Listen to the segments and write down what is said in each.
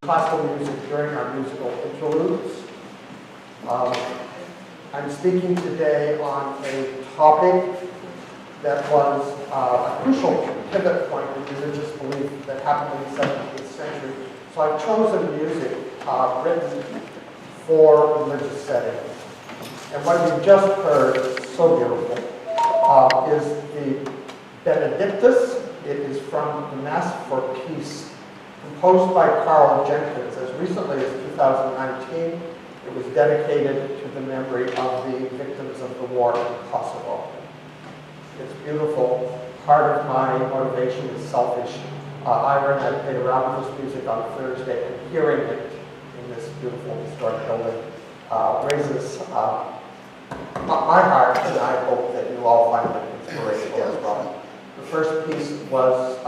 Classical music during our musical interludes. I'm speaking today on a topic that was a crucial pivot point in religious belief that happened in the 17th century. So I've chosen music written for religious settings. And what you just heard, so beautiful, is the Benedictus. It is from the Mass for Peace, composed by Carl Jenkins. As recently as 2019, it was dedicated to the memory of the victims of the war in Kosovo. It's beautiful. Part of my motivation is selfish. Irae and I played around with this music on Thursday, and hearing it in this beautiful historic building raises my heart, and I hope that you all find it inspirational as well. The first piece was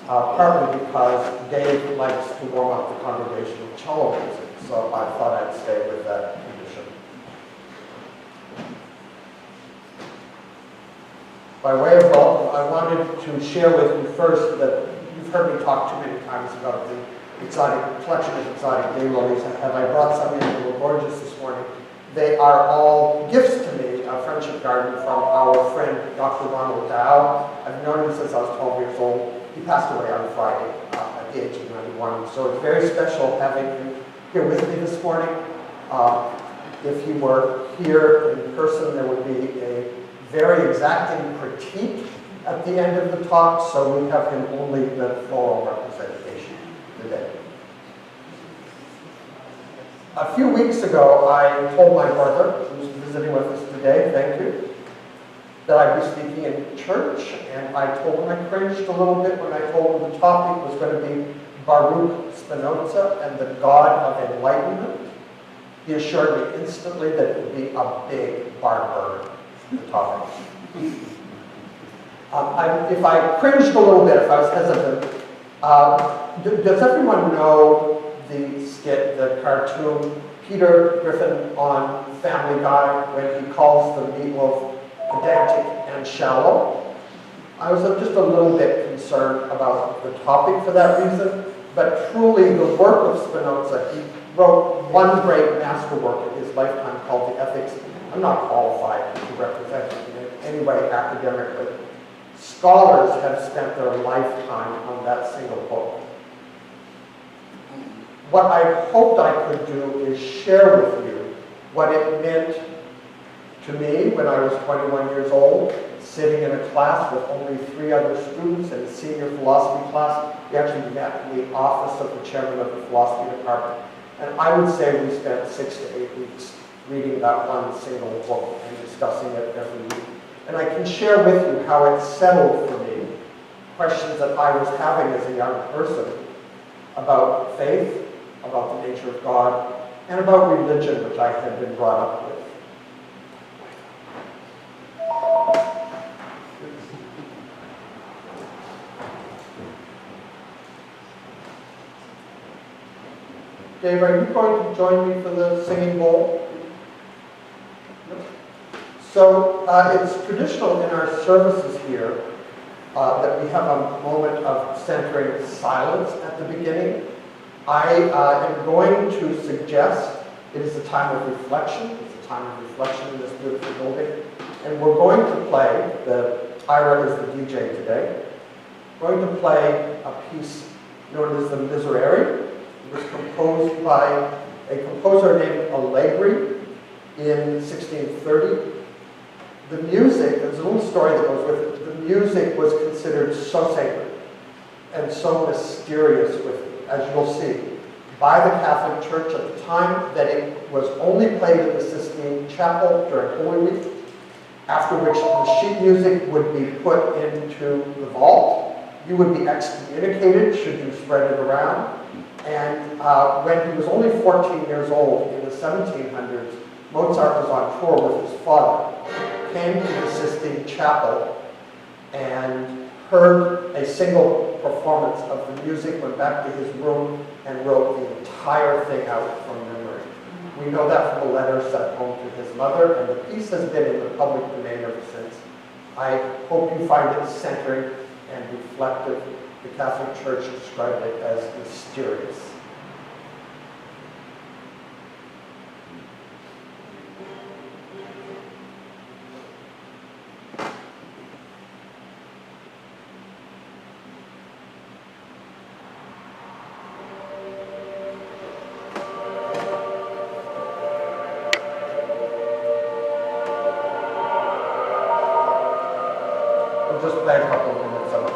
partly because Dave likes to warm up the congregation with cello music, so I thought I'd stay with that tradition. By way of welcome, I wanted to share with you first that you've heard me talk too many times about the exotic collection of exotic daylilies, and I brought some in that were gorgeous this morning. They are all gifts to me, a friendship garden from our friend, Dr. Ronald Dow. I've known him since I was 12 years old. He passed away on Friday at the age of 91. So it's very special having him here with me this morning. If he were here in person, there would be a very exacting critique at the end of the talk, so we have him only the floral representation today. A few weeks ago, I told my brother, who's visiting with us today, thank you, that I'd be speaking in church, and I told him I cringed a little bit when I told him the topic was going to be Baruch Spinoza and the God of Enlightenment. He assured me instantly that it would be a big barn burner, the topic. If I cringed a little bit, if I was hesitant, does everyone know the skit, the cartoon, Peter Griffin on Family Guy, when he calls the meatloaf pedantic and shallow? I was just a little bit concerned about the topic for that reason, but truly the work of Spinoza, he wrote one great masterwork in his lifetime called The Ethics. I'm not qualified to represent it in any way academically. Scholars have spent their lifetime on that single book. What I hoped I could do is share with you what it meant to me when I was 21 years old, sitting in a class with only 3 other students in a senior philosophy class. We actually met in the office of the chairman of the philosophy department. And I would say we spent 6 to 8 weeks reading that one single book and discussing it every week. And I can share with you how it settled for me questions that I was having as a young person about faith, about the nature of God, and about religion, which I had been brought up with. Dave, are you going to join me for the singing bowl? So it's traditional in our services here that we have a moment of centering silence at the beginning. I am going to suggest it is a time of reflection. It's a time of reflection in this beautiful building. And we're going to play, Irae is the DJ today, we're going to play a piece known as the Miserere. It was composed by a composer named Allegri in 1630. The music, there's a little story that goes with it. The music was considered so sacred and so mysterious as you'll see, by the Catholic Church at the time, that it was only played in the Sistine Chapel during Holy Week, after which the sheet music would be put into the vault, you would be excommunicated should you spread it around. And when he was only 14 years old in the 1700s, Mozart was on tour with his father, came to the Sistine Chapel, and heard a single performance of the music, went back to his room, and wrote the entire thing out from memory. We know that from a letter sent home to his mother, and the piece has been in the public domain ever since. I hope you find it centering and reflective. The Catholic Church described it as mysterious. Just play a couple of minutes of it.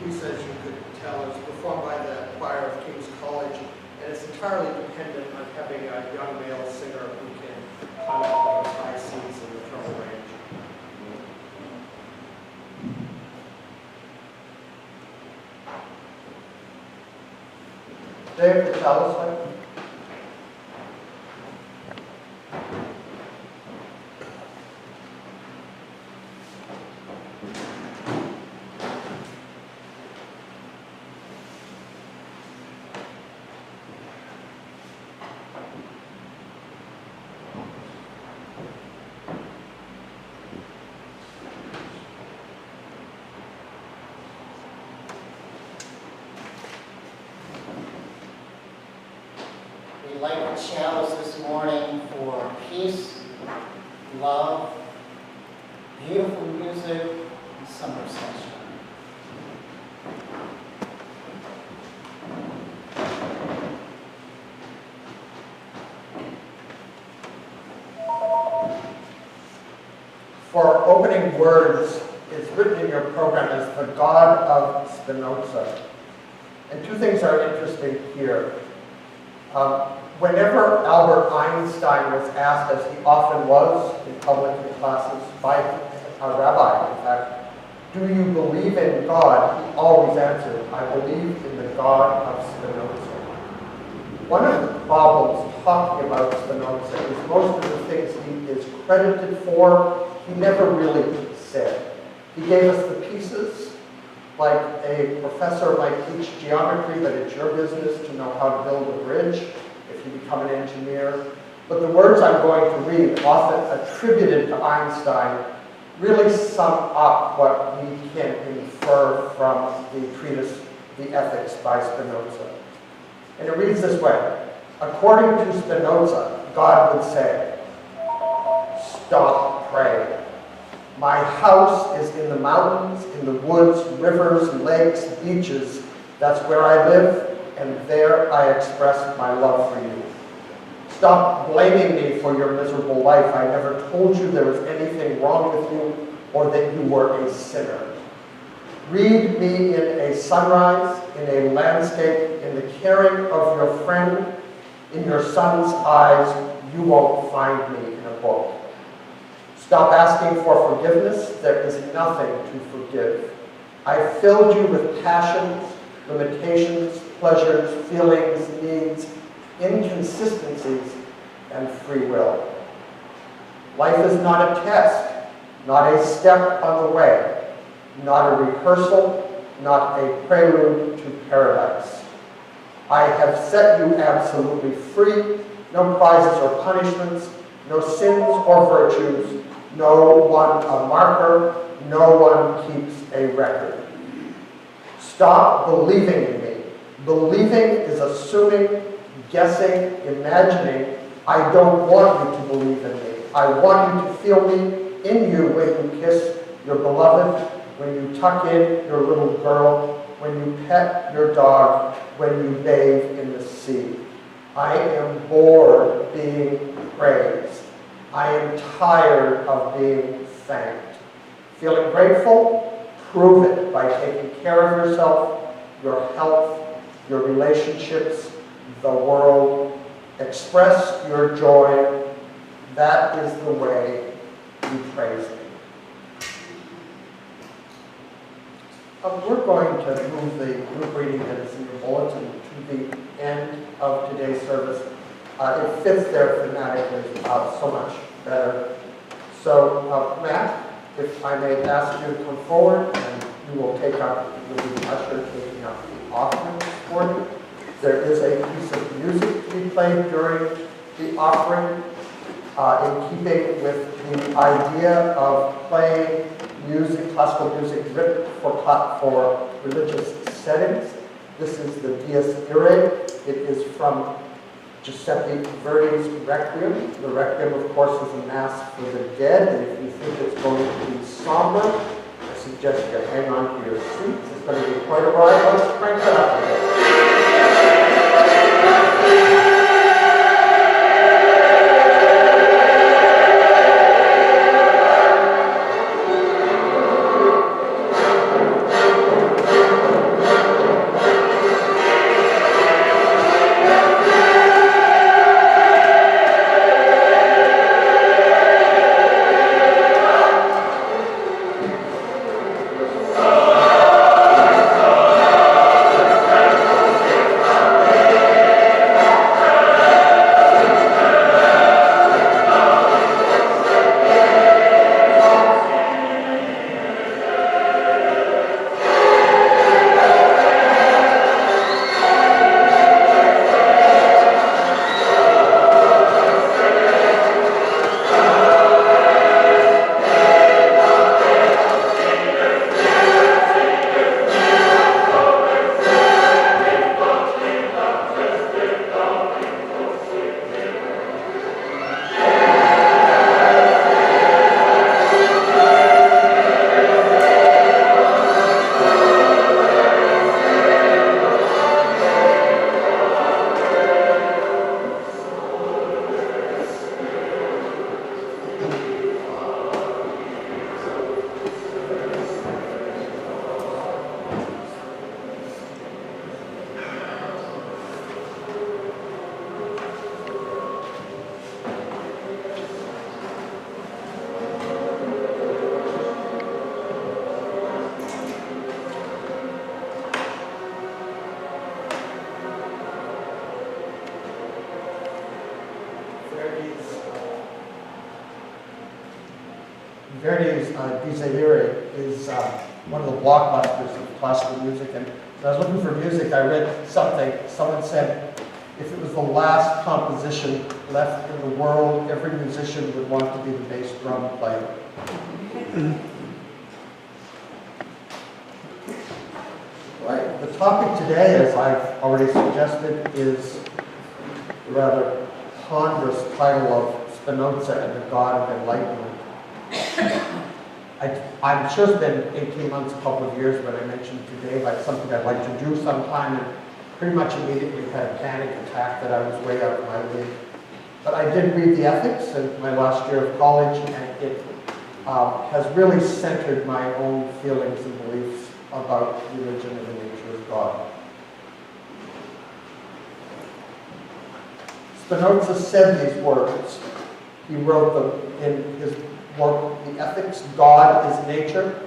piece, as you could tell, is performed by the choir of King's College, and it's entirely dependent on having a young male singer who can climb up those high Cs in the treble range. Dave, the Chalice Lighting. Light the chalice this morning for peace, love, beautiful music, and summer sunshine. For opening words, it's written in your program as the God of Spinoza. And two things are interesting here. Whenever Albert Einstein was asked, as he often was in public in classes, by a rabbi, in fact, do you believe in God? He always answered, I believe in the God of Spinoza. One of the problems talking about Spinoza is most of the things he is credited for, he never really said. He gave us the pieces, like a professor might teach geometry, but it's your business to know how to build a bridge if you become an engineer. But the words I'm going to read, often attributed to Einstein, really sum up what we can infer from the treatise, The Ethics by Spinoza. And it reads this way. According to Spinoza, God would say, stop praying. My house is in the mountains, in the woods, rivers, lakes, beaches. That's where I live, and there I express my love for you. Stop blaming me for your miserable life. I never told you there was anything wrong with you or that you were a sinner. Read me in a sunrise, in a landscape, in the caring of your friend, in your son's eyes. You won't find me in a book. Stop asking for forgiveness. There is nothing to forgive. I filled you with passions, limitations, pleasures, feelings, needs, inconsistencies, and free will. Life is not a test, not a step on the way, not a rehearsal, not a prelude to paradise. I have set you absolutely free, no prizes or punishments, no sins or virtues, no one a marker, no one keeps a record. Stop believing in me. Believing is assuming, guessing, imagining. I don't want you to believe in me. I want you to feel me in you when you kiss your beloved, when you tuck in your little girl, when you pet your dog, when you bathe in the sea. I am bored being praised. I am tired of being thanked. Feeling grateful? Prove it by taking care of yourself, your health, your relationships, the world. Express your joy. That is the way you praise me. We're going to move the group reading that is in your bulletin to the end of today's service. It fits there thematically so much better. So, Matt, if I may ask you to come forward, and you will take up, you'll be the usher taking up the offering this morning. There is a piece of music to be played during the offering in keeping with the idea of playing music, classical music written for religious settings. This is the Deus Irae. It is from Giuseppe Verdi's Requiem. The Requiem, of course, is a mass for the dead, and if you think it's going to be somber, I suggest you hang on to your seats. It's going to be quite a ride. Let's crank that up a bit. Verdi's Miserere is one of the blockbusters of classical music, and when I was looking for music, I read something. Someone said, if it was the last composition left in the world, every musician would want to be the bass drum player. Right. The topic today, as I've already suggested, is the rather ponderous title of Spinoza and the God of Enlightenment. I'm sure it's been 18 months, a couple of years, but I mentioned to Dave something I'd like to do sometime, and pretty much immediately had a panic attack that I was way out of my league. But I did read the ethics in my last year of college, and it has really centered my own feelings and beliefs about religion and the nature of God. Spinoza said these words. He wrote them in his work, The Ethics, God is Nature.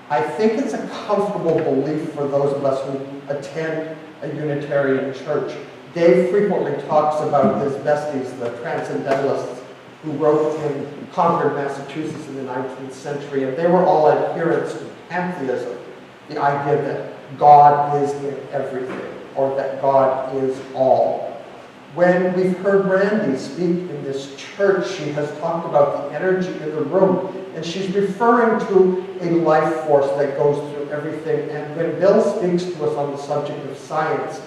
I think it's a comfortable belief for those of us who attend a Unitarian church. Dave frequently talks about his besties, the Transcendentalists, who wrote in Concord, Massachusetts in the 19th century, and they were all adherents to pantheism, the idea that God is in everything, or that God is all. When we've heard Randy speak in this church, she has talked about the energy in the room, and she's referring to a life force that goes through everything. And when Bill speaks to us on the subject of science,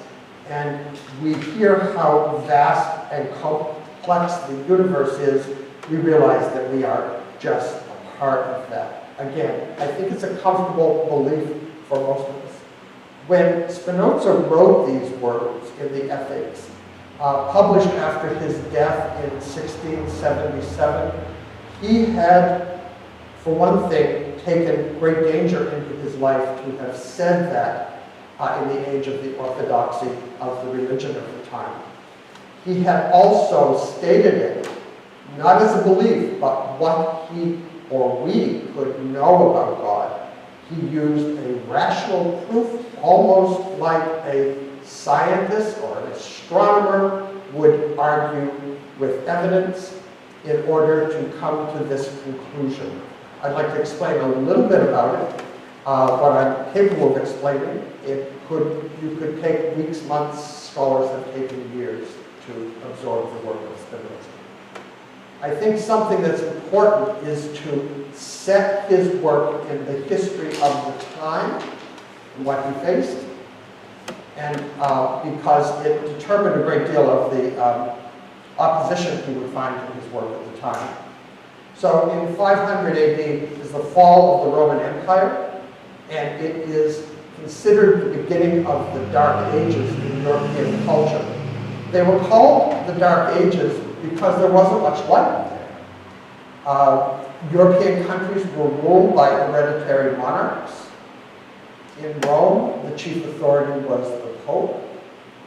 and we hear how vast and complex the universe is, we realize that we are just a part of that. Again, I think it's a comfortable belief for most of us. When Spinoza wrote these words in the Ethics, published after his death in 1677, he had, for one thing, taken great danger into his life to have said that in the age of the orthodoxy of the religion of the time. He had also stated it, not as a belief, but what he or we could know about God. He used a rational proof, almost like a scientist or an astronomer would argue with evidence in order to come to this conclusion. I'd like to explain a little bit about it, what I'm capable of explaining. You could take weeks, months, scholars have taken years to absorb the work of Spinoza. I think something that's important is to set his work in the history of the time, and what he faced, and because it determined a great deal of the opposition he would find to his work at the time. So in 500 AD is the fall of the Roman Empire, and it is considered the beginning of the Dark Ages in European culture. They were called the Dark Ages because there wasn't much light there. European countries were ruled by hereditary monarchs. In Rome, the chief authority was the Pope.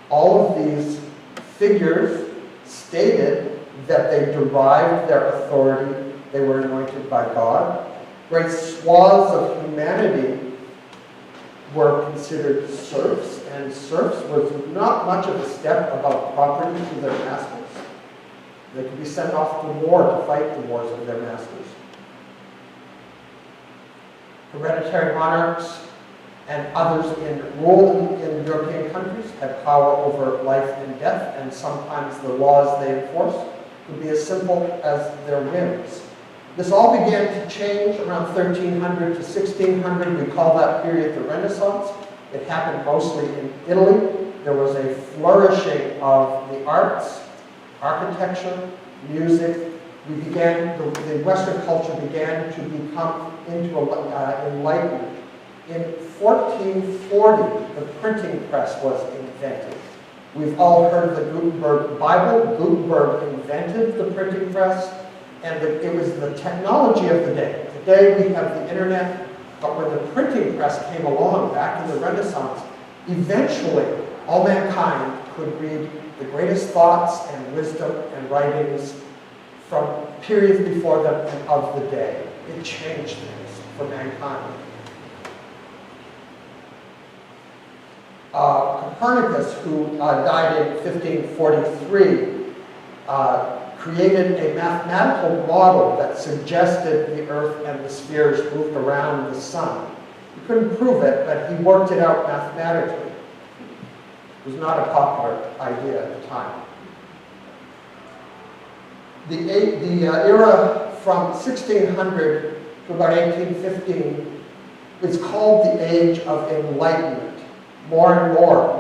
All of these figures stated that they derived their authority, they were anointed by God. Great swaths of humanity were considered serfs, and serfs was not much of a step above property to their masters. They could be sent off to war to fight the wars of their masters. Hereditary monarchs and others in rule in European countries had power over life and death, and sometimes the laws they enforced could be as simple as their whims. This all began to change around 1300 to 1600. We call that period the Renaissance. It happened mostly in Italy. There was a flourishing of the arts, architecture, music. The Western culture began to become into enlightenment. In 1440, the printing press was invented. We've all heard of the Gutenberg Bible. Gutenberg invented the printing press, and it was the technology of the day. Today we have the internet, but when the printing press came along back in the Renaissance, eventually all mankind could read the greatest thoughts and wisdom and writings from periods before them and of the day. It changed things for mankind. Copernicus, who died in 1543, created a mathematical model that suggested the Earth and the spheres moved around the sun. He couldn't prove it, but he worked it out mathematically. It was not a popular idea at the time. The era from 1600 to about 1815 is called the Age of Enlightenment. More and more,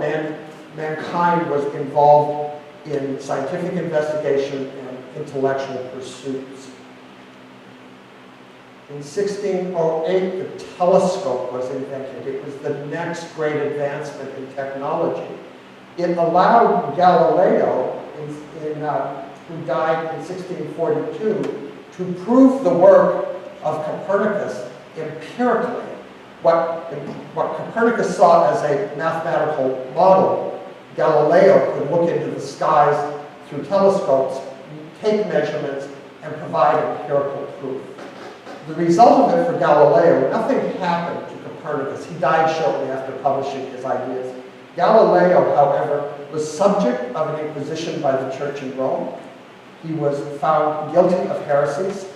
mankind was involved in scientific investigation and intellectual pursuits. In 1608, the telescope was invented. It was the next great advancement in technology. It allowed Galileo, who died in 1642, to prove the work of Copernicus empirically. What Copernicus saw as a mathematical model, Galileo could look into the skies through telescopes, take measurements, and provide empirical proof. The result of it for Galileo, nothing happened to Copernicus. He died shortly after publishing his ideas. Galileo, however, was subject of an inquisition by the church in Rome. He was found guilty of heresies.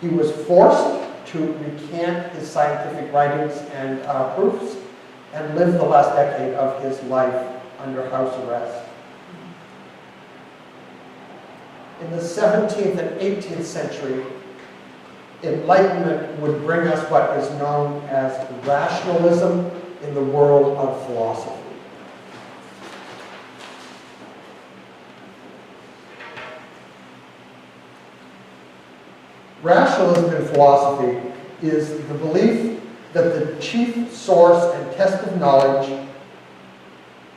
He was forced to recant his scientific writings and proofs, and lived the last decade of his life under house arrest. In the 17th and 18th century, Enlightenment would bring us what is known as rationalism in the world of philosophy. Rationalism in philosophy is the belief that the chief source and test of knowledge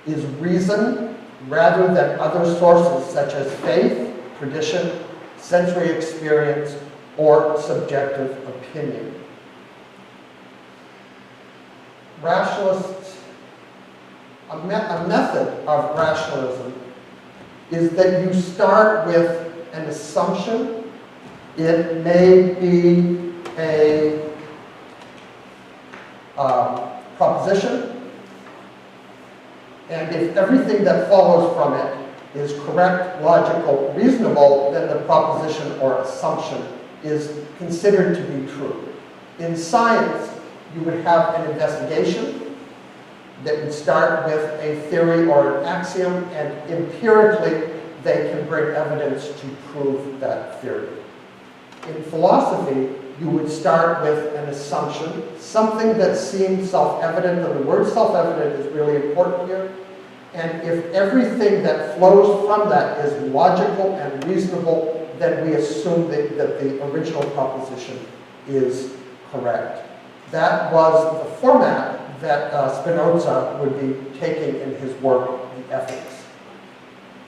is reason rather than other sources such as faith, tradition, sensory experience, or subjective opinion. Rationalists, a method of rationalism is that you start with an assumption. It may be a proposition, and if everything that follows from it is correct, logical, reasonable, then the proposition or assumption is considered to be true. In science, you would have an investigation that would start with a theory or an axiom, and empirically, they can bring evidence to prove that theory. In philosophy, you would start with an assumption, something that seems self-evident, and the word self-evident is really important here. And if everything that flows from that is logical and reasonable, then we assume that the original proposition is correct. That was the format that Spinoza would be taking in his work, The Ethics.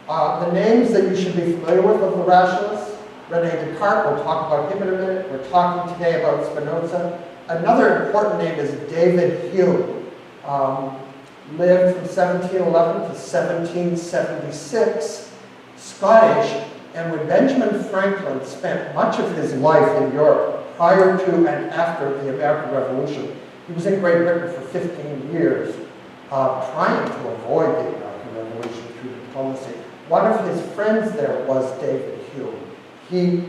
The names that you should be familiar with of the rationalists: René Descartes, we'll talk about him in a minute. We're talking today about Spinoza. Another important name is David Hume. Lived from 1711 to 1776, Scottish, and when Benjamin Franklin spent much of his life in Europe prior to and after the American Revolution, he was in Great Britain for 15 years, trying to avoid the American Revolution through diplomacy. One of his friends there was David Hume. He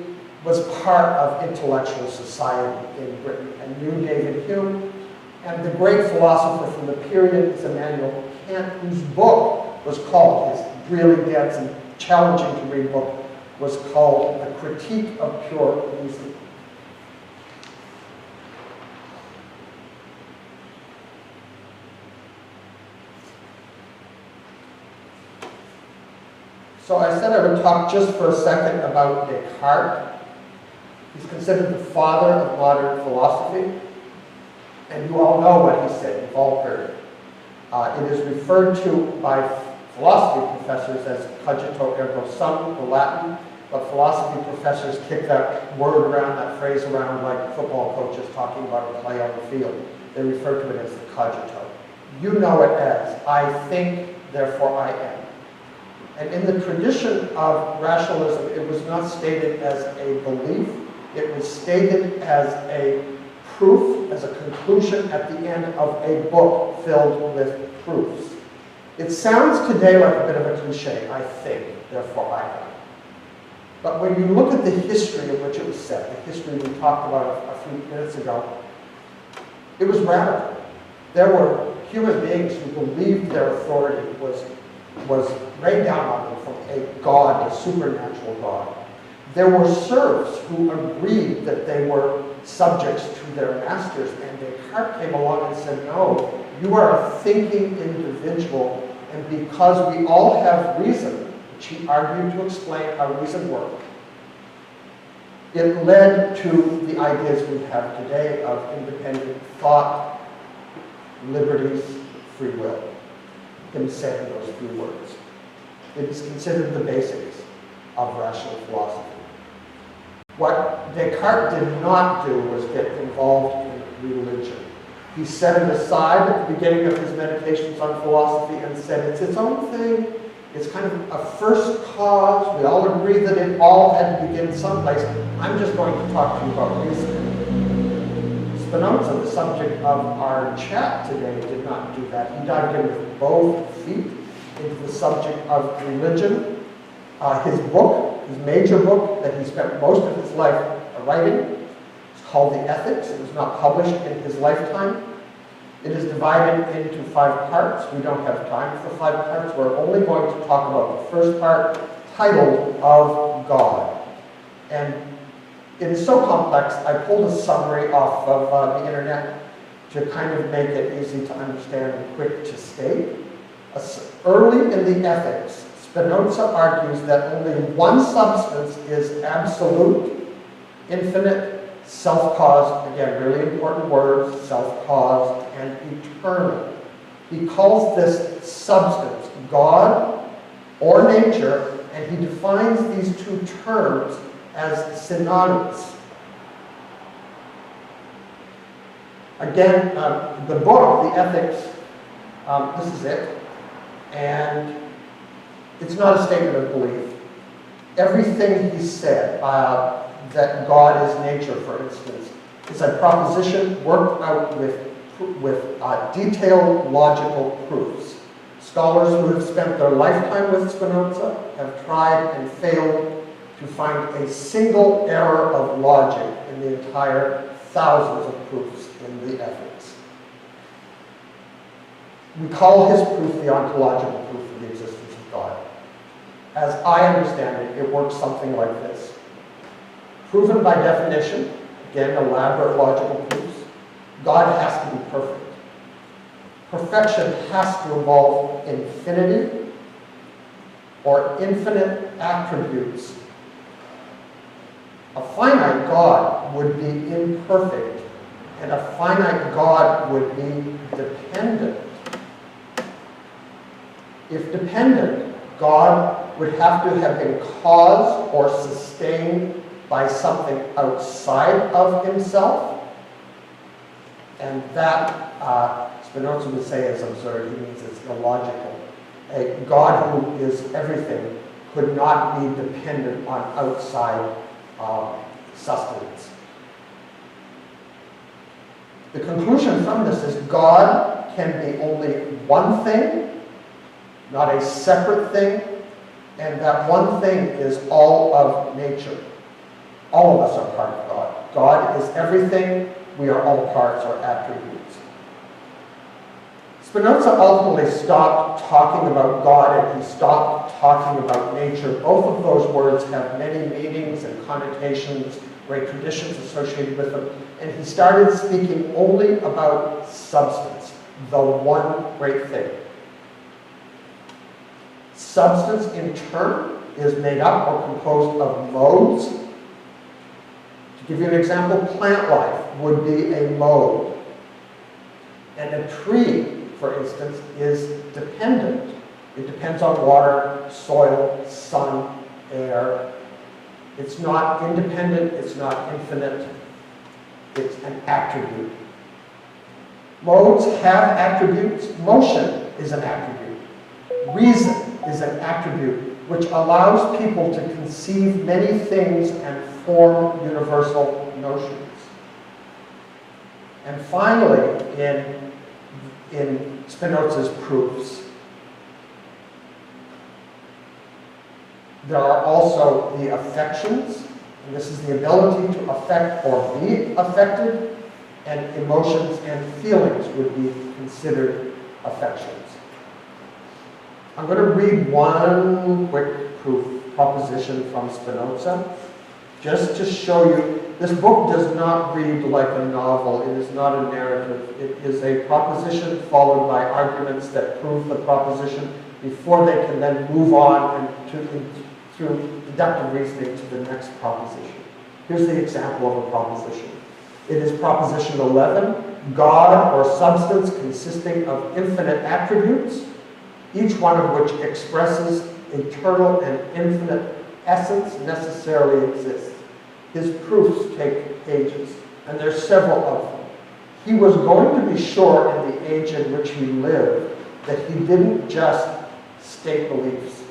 was part of intellectual society in Britain and knew David Hume. And the great philosopher from the period is Immanuel Kant, whose book was called, his really dense and challenging to read book, was called A Critique of Pure Reason. So I said I would talk just for a second about Descartes. He's considered the father of modern philosophy. And you all know what he said, you've all heard it. It is referred to by philosophy professors as cogito ergo sum, the Latin, but philosophy professors kick that word around, that phrase around, like football coaches talking about a play on the field. They refer to it as the cogito. You know it as, I think, therefore I am. And in the tradition of rationalism, it was not stated as a belief, it was stated as a proof, as a conclusion at the end of a book filled with proofs. It sounds today like a bit of a cliche, I think, therefore I am. But when you look at the history in which it was set, the history we talked about a few minutes ago, it was radical. There were human beings who believed their authority was rained down on them from a god, a supernatural god. There were serfs who agreed that they were subjects to their masters, and Descartes came along and said, no, you are a thinking individual, and because we all have reason, which he argued to explain how reason worked, It led to the ideas we have today of independent thought, liberties, free will. Him saying those few words. It is considered the basics of rational philosophy. What Descartes did not do was get involved in religion. He set it aside at the beginning of his meditations on philosophy and said it's its own thing. It's kind of a first cause. We all agree that it all had to begin someplace. I'm just going to talk to you about reason. Spinoza, the subject of our chat today, did not do that. He dived in with both feet into the subject of religion. His book, his major book that he spent most of his life writing, is called The Ethics. It was not published in his lifetime. It is divided into 5 parts. We don't have time for 5 parts. We're only going to talk about the first part, titled Of God. And it is so complex, I pulled a summary off of the internet to kind of make it easy to understand and quick to state. Early in the Ethics, Spinoza argues that only one substance is absolute, infinite, self-caused, again, really important words, self-caused, and eternal. He calls this substance God or nature, and he defines these 2 terms as synonymous. Again, the book, The Ethics, this is it, and it's not a statement of belief. Everything he said, that God is nature, for instance, is a proposition worked out with detailed logical proofs. Scholars who have spent their lifetime with Spinoza have tried and failed to find a single error of logic in the entire thousands of proofs in the Ethics. We call his proof the ontological proof of the existence of God. As I understand it, it works something like this. Proven by definition, again, elaborate logical proofs, God has to be perfect. Perfection has to involve infinity or infinite attributes. A finite God would be imperfect, and a finite God would be dependent. If dependent, God would have to have been caused or sustained by something outside of himself, and that Spinoza would say is absurd. He means it's illogical. A God who is everything could not be dependent on outside sustenance. The conclusion from this is God can be only one thing, not a separate thing, and that one thing is all of nature. All of us are part of God. God is everything. We are all parts or attributes. Spinoza ultimately stopped talking about God and he stopped talking about nature. Both of those words have many meanings and connotations, great traditions associated with them. And he started speaking only about substance, the one great thing. Substance, in turn, is made up or composed of modes. To give you an example, plant life would be a mode. And a tree, for instance, is dependent. It depends on water, soil, sun, air. It's not independent, it's not infinite, it's an attribute. Modes have attributes. Motion is an attribute. Reason is an attribute which allows people to conceive many things and form universal notions. And finally, in Spinoza's proofs, there are also the affections, and this is the ability to affect or be affected, and emotions and feelings would be considered affections. I'm going to read one quick proof proposition from Spinoza, just to show you. This book does not read like a novel. It is not a narrative. It is a proposition followed by arguments that prove the proposition before they can then move on and through deductive reasoning to the next proposition. Here's the example of a proposition. It is proposition 11, God or substance consisting of infinite attributes, each one of which expresses eternal and infinite essence necessarily exists. His proofs take pages, and there's several of them. He was going to be sure in the age in which he lived that he didn't just state beliefs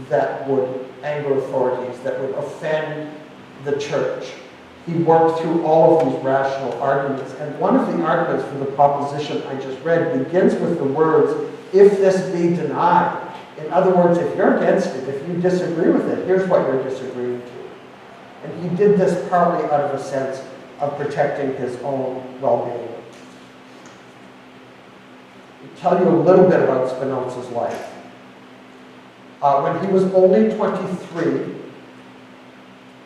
that would anger authorities, that would offend the church. He worked through all of these rational arguments, and one of the arguments for the proposition I just read begins with the words, if this be denied. In other words, if you're against it, if you disagree with it, here's what you're disagreeing to. And he did this partly out of a sense of protecting his own well-being. I'll tell you a little bit about Spinoza's life. When he was only 23,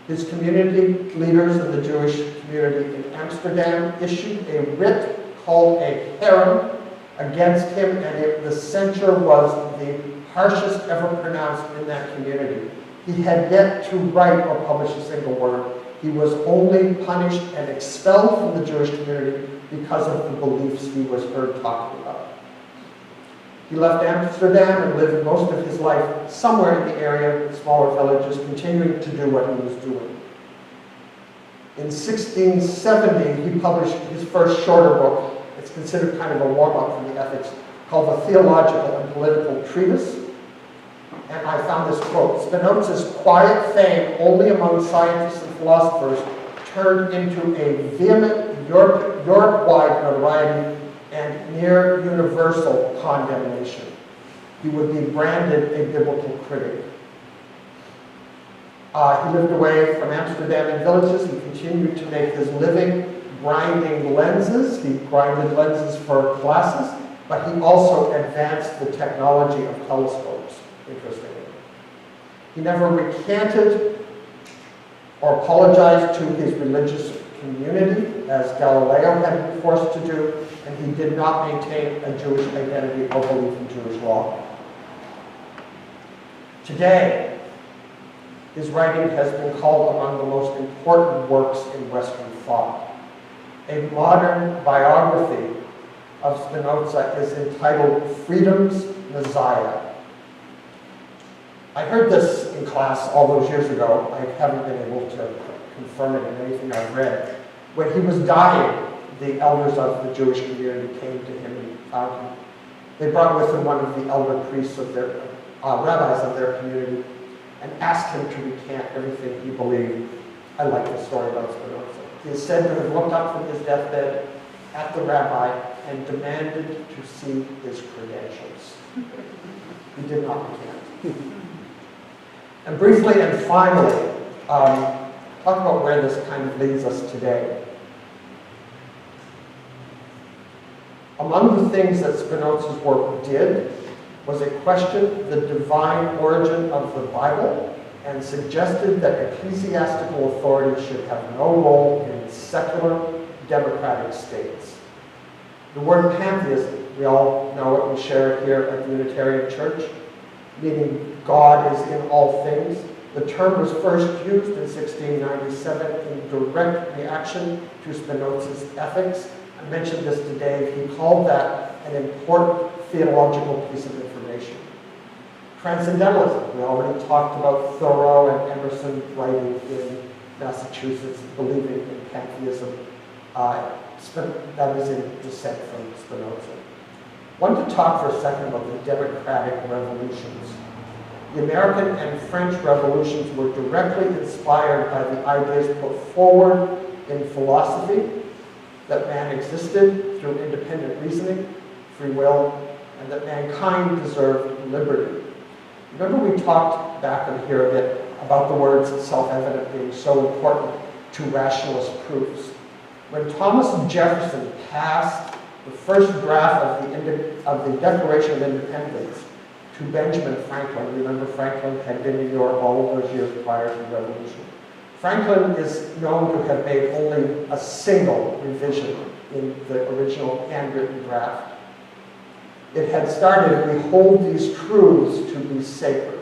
his community leaders in the Jewish community in Amsterdam issued a writ called a herem against him, and the censure was the harshest ever pronounced in that community. He had yet to write or publish a single word. He was only punished and expelled from the Jewish community because of the beliefs he was heard talking about. He left Amsterdam and lived most of his life somewhere in the area, in smaller villages, continuing to do what he was doing. In 1670, he published his first shorter book. It's considered kind of a warm-up for the ethics, called The Theological and Political Treatise. And I found this quote, Spinoza's quiet fame only among scientists and philosophers turned into a vehement Europe-wide notoriety and near universal condemnation. He would be branded a biblical critic. He lived away from Amsterdam in villages. He continued to make his living grinding lenses. He grinded lenses for glasses, but he also advanced the technology of telescopes, interestingly. He never recanted or apologized to his religious community, as Galileo had been forced to do, and he did not maintain a Jewish identity or belief in Jewish law. Today, his writing has been called among the most important works in Western thought. A modern biography of Spinoza is entitled Freedom's Messiah. I heard this in class all those years ago. I haven't been able to confirm it in anything I've read. When he was dying, the elders of the Jewish community came to him and found him. They brought with them one of the elder priests of their rabbis of their community and asked him to recant everything he believed. I like the story about Spinoza. He is said to have looked up from his deathbed at the rabbi and demanded to see his credentials. He did not recant. And briefly and finally, talk about where this kind of leads us today. Among the things that Spinoza's work did was it questioned the divine origin of the Bible and suggested that ecclesiastical authority should have no role in secular democratic states. The word pantheism, we all know it, we share it here at the Unitarian Church, meaning God is in all things. The term was first used in 1697 in direct reaction to Spinoza's ethics. I mentioned this today. He called that an important theological piece of information. Transcendentalism. We already talked about Thoreau and Emerson writing in Massachusetts, believing in pantheism. That was in descent from Spinoza. I wanted to talk for a second about the democratic revolutions. The American and French revolutions were directly inspired by the ideas put forward in philosophy that man existed through independent reasoning, free will, and that mankind deserved liberty. Remember we talked back in here a bit about the words self-evident being so important to rationalist proofs. When Thomas Jefferson passed the first draft of the Declaration of Independence to Benjamin Franklin, remember Franklin had been in New York all of those years prior to the Revolution. Franklin is known to have made only a single revision in the original handwritten draft. It had started, we hold these truths to be sacred.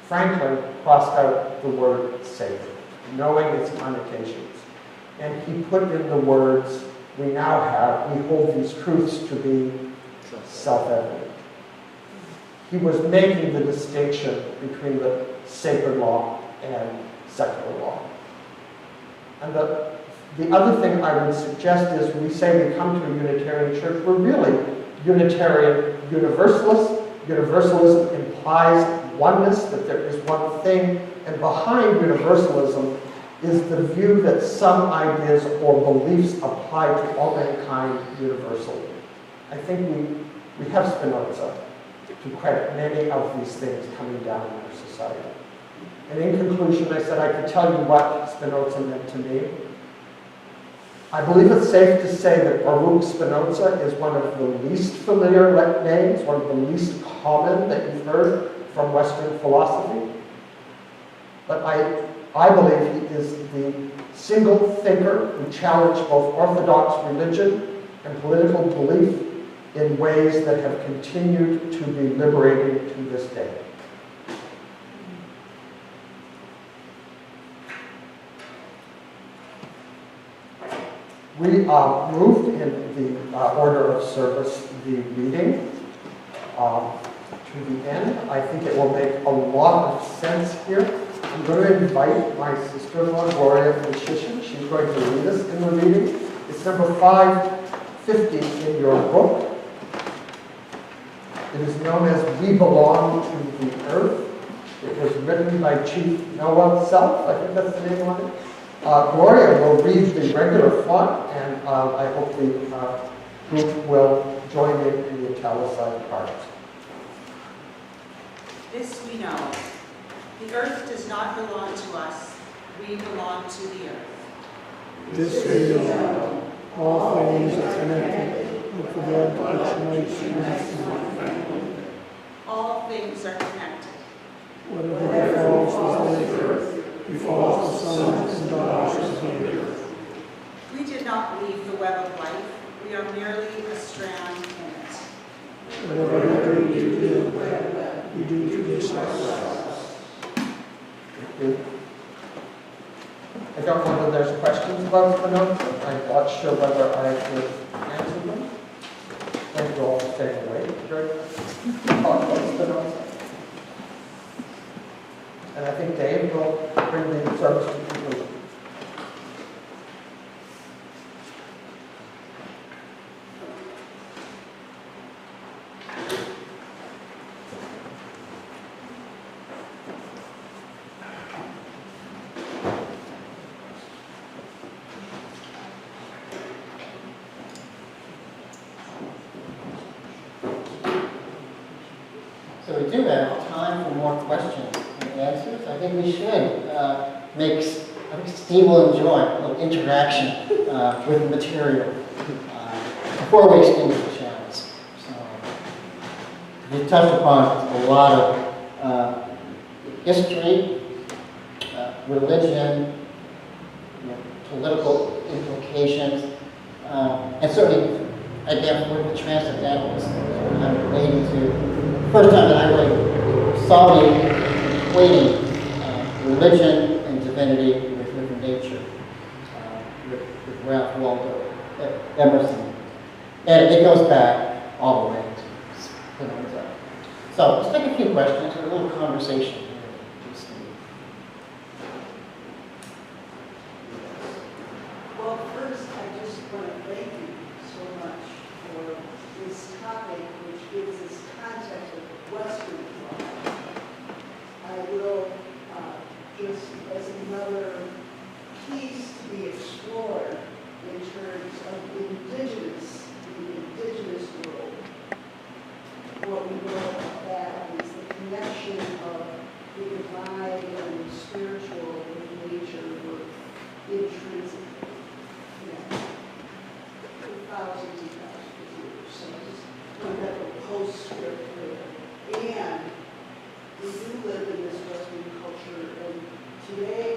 Franklin crossed out the word sacred. knowing its connotations. And he put in the words we now have, we hold these truths to be self-evident. He was making the distinction between the sacred law and secular law. And the other thing I would suggest is we say we come to a Unitarian church, we're really Unitarian Universalists. Universalism implies oneness, that there is one thing, and behind Universalism is the view that some ideas or beliefs apply to all mankind universally. I think we have Spinoza to credit many of these things coming down in our society. And in conclusion, I said I could tell you what Spinoza meant to me. I believe it's safe to say that Baruch Spinoza is one of the least familiar names, one of the least common that you've heard from Western philosophy. But I believe he is the single thinker who challenged both orthodox religion and political belief in ways that have continued to be liberating to this day. We moved in the order of service the reading to the end. I think it will make a lot of sense here. I'm going to invite my sister-in-law, Gloria Musician. She's going to lead us in the reading. It's number 550 in your book. It is known as We Belong to the Earth. It was written by Chief Noah Self. I think that's the name of it. Gloria will read the regular font, and I hope the group will join in the italicized part. This we know. The earth does not belong to us. We belong to the earth. This we know. All things are connected with the web which unites us. All things are connected. Whatever befalls the earth, befalls the sons and daughters of the earth. We did not weave the web of life. We are merely a strand in it. Whatever we do, we do to this ourselves. Thank you. I don't know whether there's questions about Spinoza. I'm not sure whether I should answer them. Thank you all for staying awake during the talk about Spinoza. And I think Dave will bring the service to conclusion. So we do have time for more questions and answers. I think we should I think Steve will enjoy a little interaction with the material before we extinguish the chalice. So we touched upon a lot of history, religion, political implications, and certainly again for the transcendentalists. I'm relating to first time that I really saw the equating religion and divinity with nature, with Ralph Waldo Emerson. And it goes back all the way to Spinoza. So let's take a few questions and a little conversation here. Well, first, I just want to thank you so much for this topic, which gives us context of Western thought. I will, just as another piece to be explored in terms of the indigenous world, what we know about that is the connection of the divine and the spiritual with nature were intrinsic. Thousands and thousands of years. So just one type of postscript there. And we do live in this Western culture, and today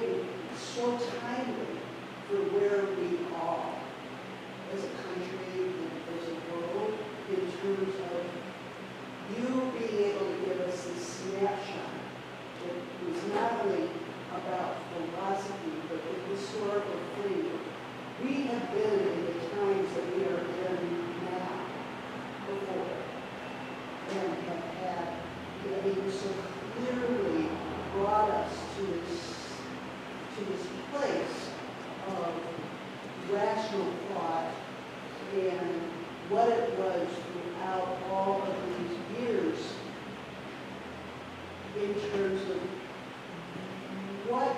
it's so timely for where we are as a country and as a world in terms of you being able to give us this snapshot that was not only about philosophy, but the historical framework. We have been in the times that we are in now before, and have had, so clearly brought us to this place of rational thought and what it was throughout all of these years in terms of what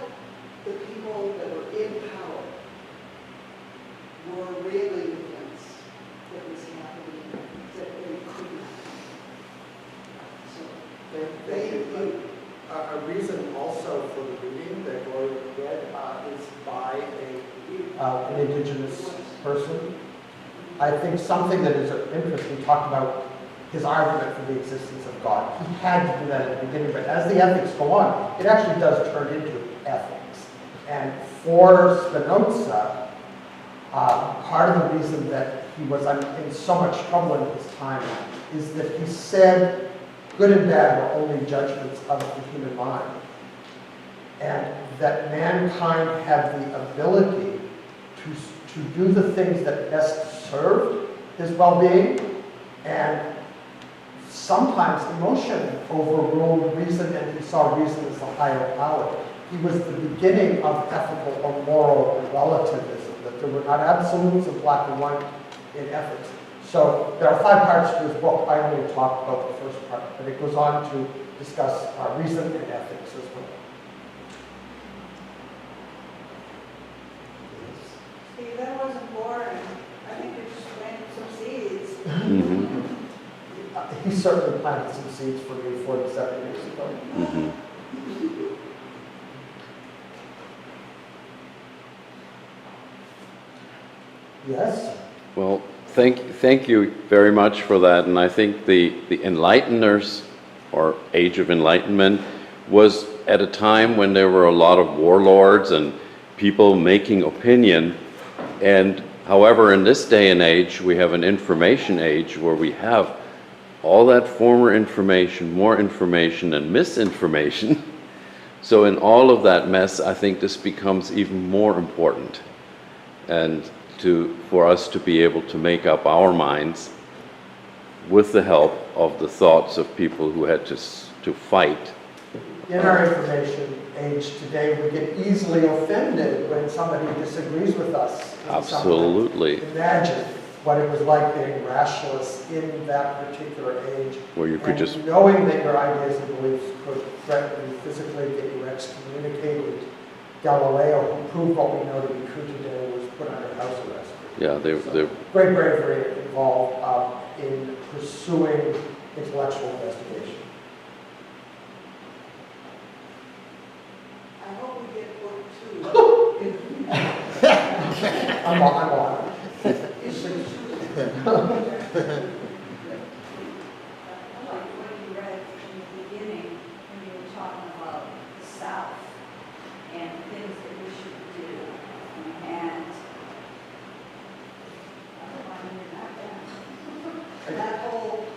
the people that were in power were railing against that was happening that they couldn't. So A reason also for the reading that Gloria read is by an indigenous person. I think something that is interesting, talked about his argument for the existence of God. He had to do that at the beginning, but as the ethics go on, it actually does turn into ethics. And for Spinoza, part of the reason that he was in so much trouble in his time is that he said good and bad were only judgments of the human mind. And that mankind had the ability to do the things that best served his well-being, and sometimes emotion overruled reason, and he saw reason as the higher power. He was the beginning of ethical or moral relativism, that there were not absolutes of black and white in ethics. So there are 5 parts to his book. I only talked about the first part, but it goes on to discuss reason and ethics as well. Steve, that wasn't boring. I think you just planted some seeds. Mm-hmm. He certainly planted some seeds for me 47 years ago. Mm-hmm. Yes? Well, thank you very much for that. And I think the Enlighteners, or Age of Enlightenment, was at a time when there were a lot of warlords and people making opinion. And however, in this day and age, we have an information age where we have all that former information, more information and misinformation. So in all of that mess, I think this becomes even more important. And for us to be able to make up our minds with the help of the thoughts of people who had to fight. In our information age today, we get easily offended when somebody disagrees with us. Absolutely. Imagine what it was like being rationalists in that particular age. Where you could and just... knowing that your ideas and beliefs could threaten you physically, that you were excommunicated. Galileo, who proved what we know to be true today, was put under house arrest. Yeah, they're Great bravery involved in pursuing intellectual investigation. I hope we get book 2. I'm on. I like what you read in the beginning when you were talking about the South and things that we should do. And I don't want to hear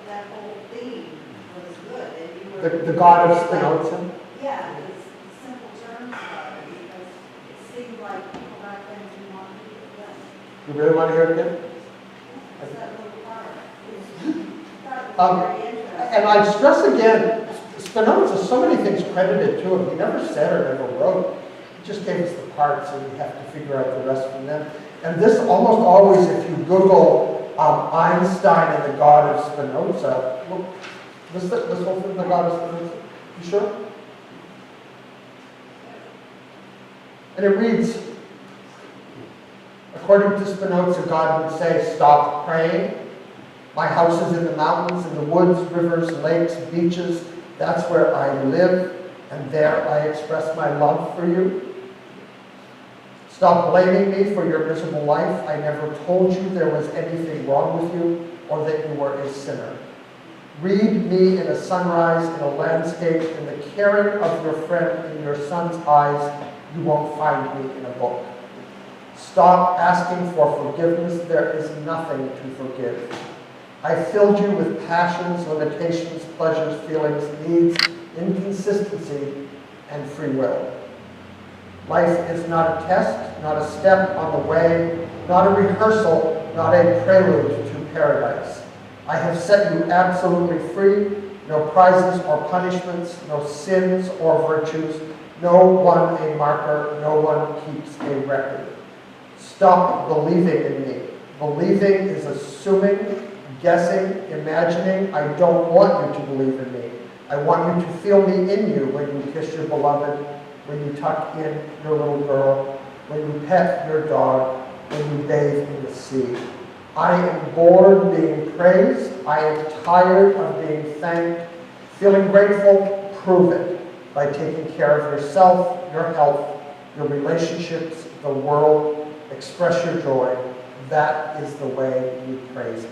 that whole theme was good. And you were, The God of Spinoza. yeah, it's the simple terms about it because it seemed like people back then didn't want to do it. You really want to hear it again? It's that little part. That was very interesting. And I stress again, Spinoza, so many things credited to him. He never said or never wrote. He just gave us the parts, and we have to figure out the rest from them. And this almost always, if you Google Einstein and the God of Spinoza, look, this whole thing, the God of Spinoza. You sure? And it reads, according to Spinoza, God would say, stop praying. My house is in the mountains, in the woods, rivers, lakes, beaches. That's where I live, and there I express my love for you. Stop blaming me for your miserable life. I never told you there was anything wrong with you or that you were a sinner. Read me in a sunrise, in a landscape, in the caring of your friend, in your son's eyes. You won't find me in a book. Stop asking for forgiveness. There is nothing to forgive. I filled you with passions, limitations, pleasures, feelings, needs, inconsistency, and free will. Life is not a test, not a step on the way, not a rehearsal, not a prelude to paradise. I have set you absolutely free, no prizes or punishments, no sins or virtues, no one a marker, no one keeps a record. Stop believing in me. Believing is assuming, guessing, imagining. I don't want you to believe in me. I want you to feel me in you when you kiss your beloved, when you tuck in your little girl, when you pet your dog, when you bathe in the sea. I am bored being praised. I am tired of being thanked. Feeling grateful, prove it by taking care of yourself, your health, your relationships, the world. Express your joy. That is the way you praise me.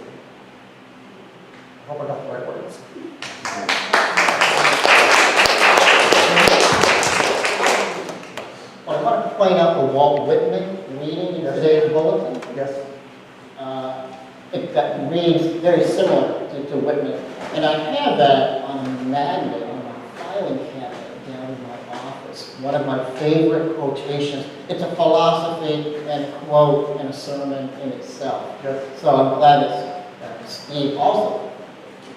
I hope I got the right words. Well, I want to point out the Walt Whitman reading in today's bulletin. Yes. That reads very similar to Whitman. And I have that on a magnet on my filing cabinet down in my office. One of my favorite quotations. It's a philosophy and a quote and a sermon in itself. Yes. So I'm glad that Steve also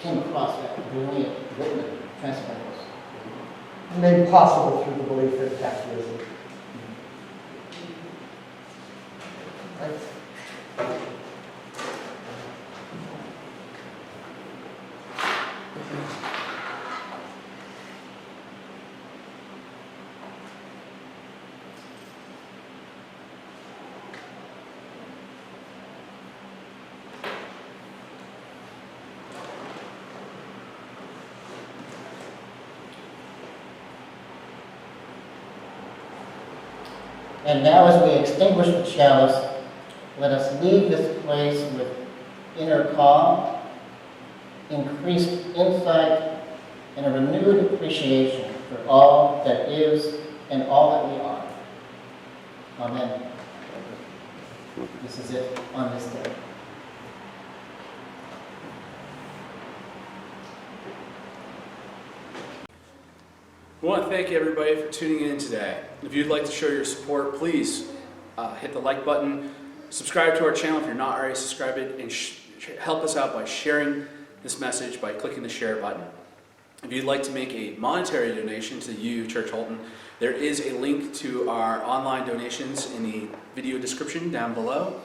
came across that brilliant Whitman transcendentalism. Made possible through the belief in capitalism. Thanks. And now as we extinguish the chalice, let us leave this place with inner calm, increased insight, and a renewed appreciation for all that is and all that we are. Amen. This is it on this day. We want to thank everybody for tuning in today. If you'd like to show your support, please hit the like button, subscribe to our channel if you're not already subscribed, and help us out by sharing this message by clicking the share button. If you'd like to make a monetary donation to you, Church Holton, there is a link to our online donations in the video description down below.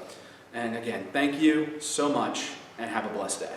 And again, thank you so much and have a blessed day.